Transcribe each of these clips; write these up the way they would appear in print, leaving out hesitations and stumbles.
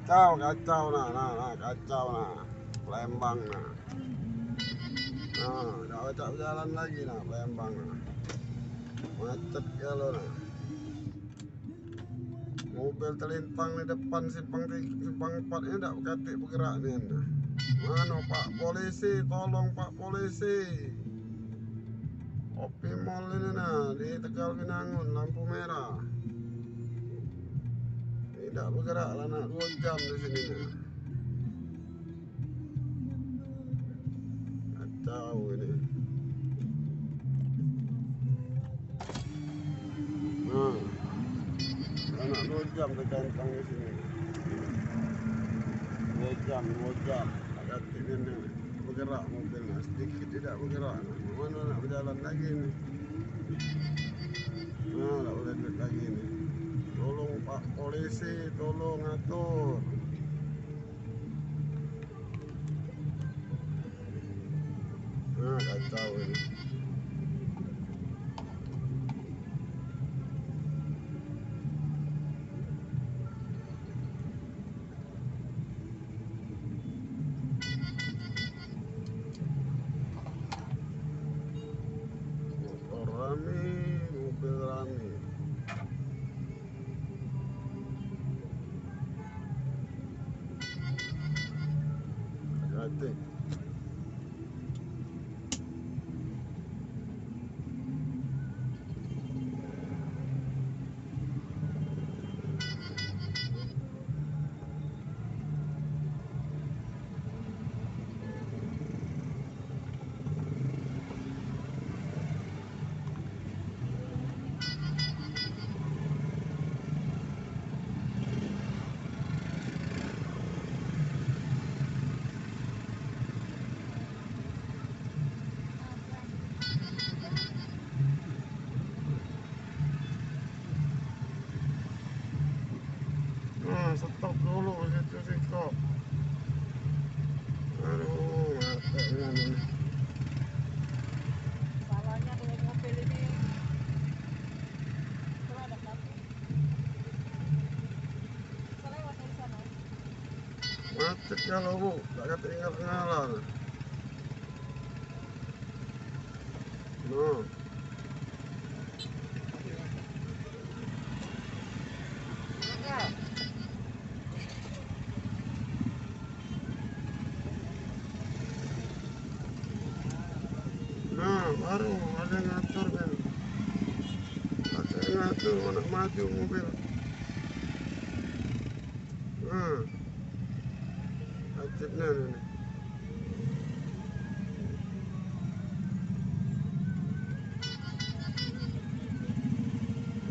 kacau nah kacau nah Palembang nah gak jalan lagi nah Palembang nah macet kalau nah mobil terlintang di depan simpang 4 ini tidak bergerak nih nah. Mana Pak Polisi, tolong Pak Polisi. Opi Mall ini nah di Tegal Binangun lampu merah tidak bergerak lah nak 2 jam di sini nah. Kacau ini. Nah, anak 2 jam tercantang di sini. 2 jam. Agak ini bergerak mobilnya sedikit tidak bergerak. Mana nak berjalan lagi nih? Nah, tak boleh duit lagi nih. Tolong Pak Polisi, tolong atur. Nah, kacau ini. Motor rame, mobil rame. Hati. Nah, stop dulu situ sih kok. Aduh, matanya nih. Salahnya kalau mobil ini kalau ada satu selewat dari sana. Macet kalau bu, tak ketinggalan. No. Nah, baru ada yang ngatur kan. Ada yang ngatur mana maju mobil. Nah, macetnya nih.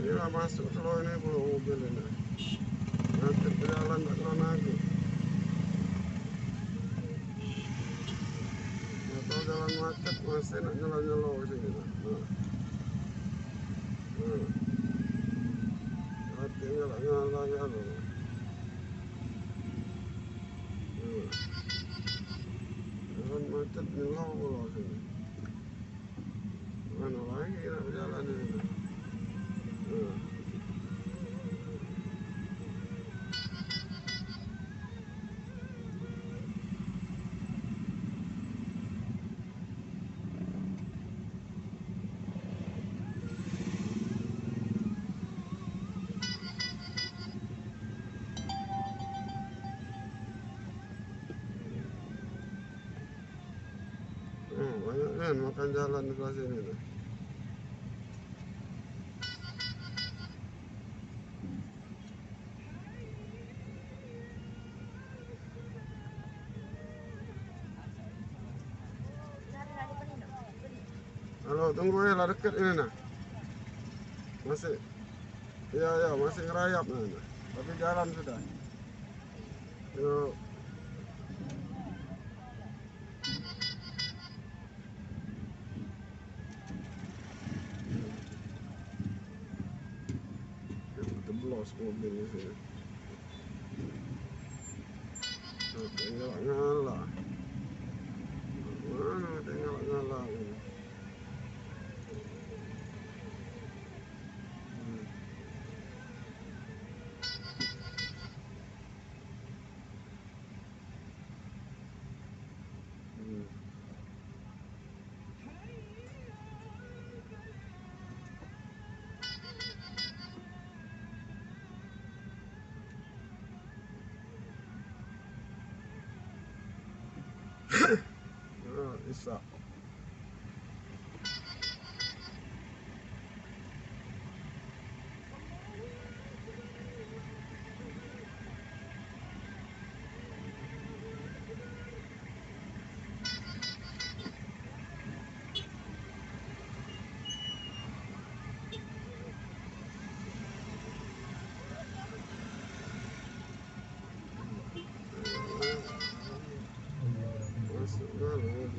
Inilah masuk slow ini belum mobil ini. Nanti berjalan tak kena aku. Atau jalan macet masih nak nyelo-nyelo sini. Nah, nah. Hati ngalah kan. Nah. Jalan macet nyelo pula sini. Mana lagi nak berjalan ini. Nah. Banyak kan makan jalan di kelas ini nih. Halo, tunggu ya lah deket ini nah. Masih, ya masih ngerayap nah. Tapi jalan sudah. Yuk. Teblos mobil di sini. Tinggal ngalah. Mana tinggal ngalah ini. Isa. Masuk dalam.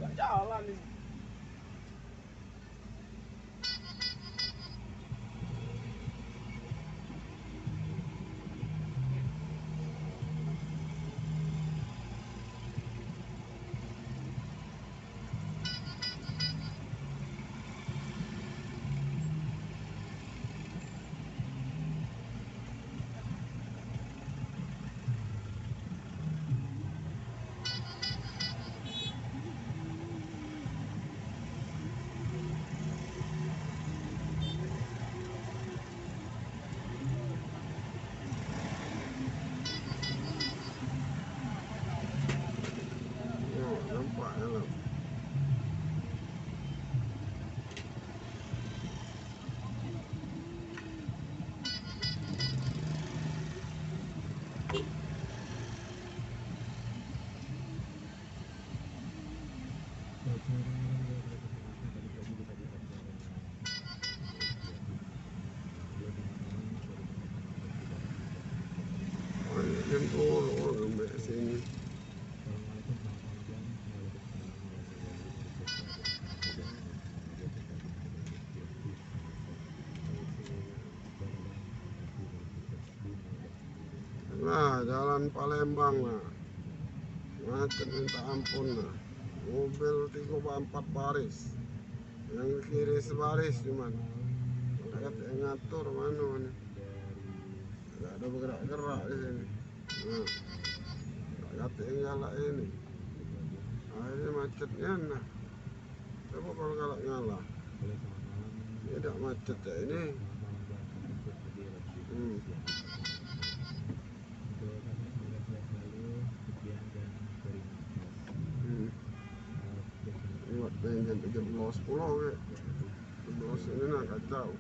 Nggak jalan ini. Nampak dalam. Banyak turun sampai sini. Nah, jalan Palembang lah, macet minta ampun lah. Mobil 3-4 baris, yang kiri sebaris cuman. Lihat yang ngatur mana nih, nggak ada bergerak-gerak di sini. Nah, lihat yang galak ini, akhirnya macetnya nah. Coba kalau galak ngalah, tidak macet ya ini. Buat pengen 17 pulau ya, 17 ini nah kacau.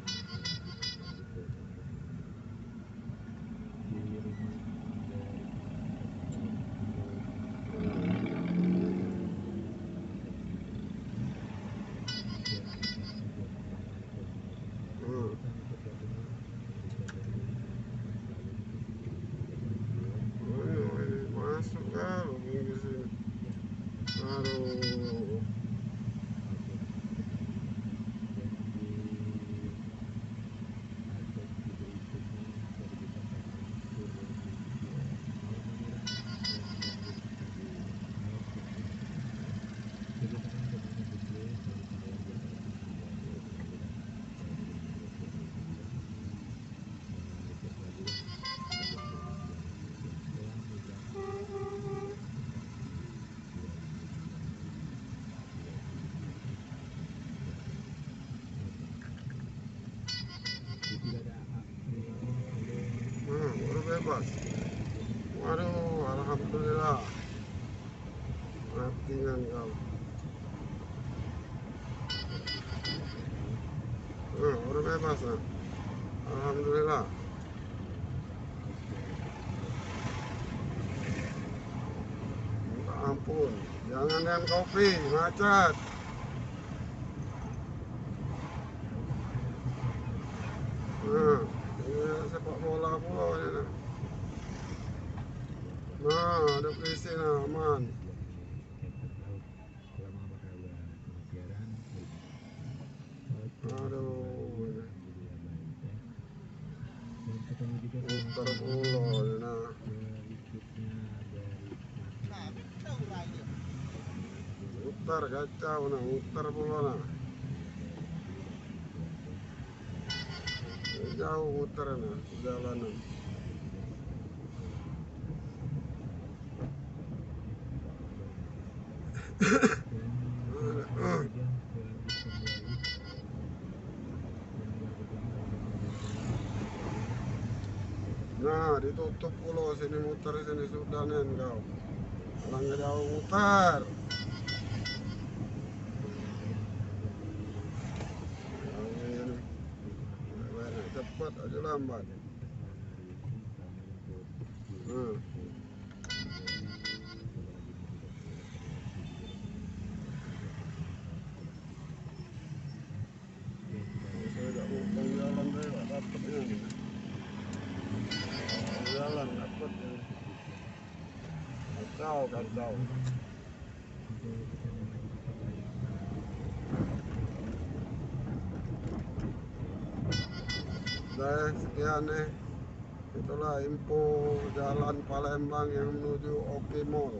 Masuk kalau ke sini. Aduh. Udah bebas. Waduh, alhamdulillah. Mati kan kau. Udah bebas lah. Alhamdulillah. Minta ampun. Jangan dengan kopi, macet. Ini sepak bola pula ini. Nah, ada polisi nah, aman. muter kacau nah, muter pula nah. Jauh muter nah jalanan. Nah ditutup pulau sini muter sini sudah nen kau. Orang jauh muter. Ini cepat aja lambat. Saya tidak mau jalan saya nggak dapat ini. Jalan dapat ini. Kacau. Sekian itulah info jalan Palembang yang menuju Oke Mall.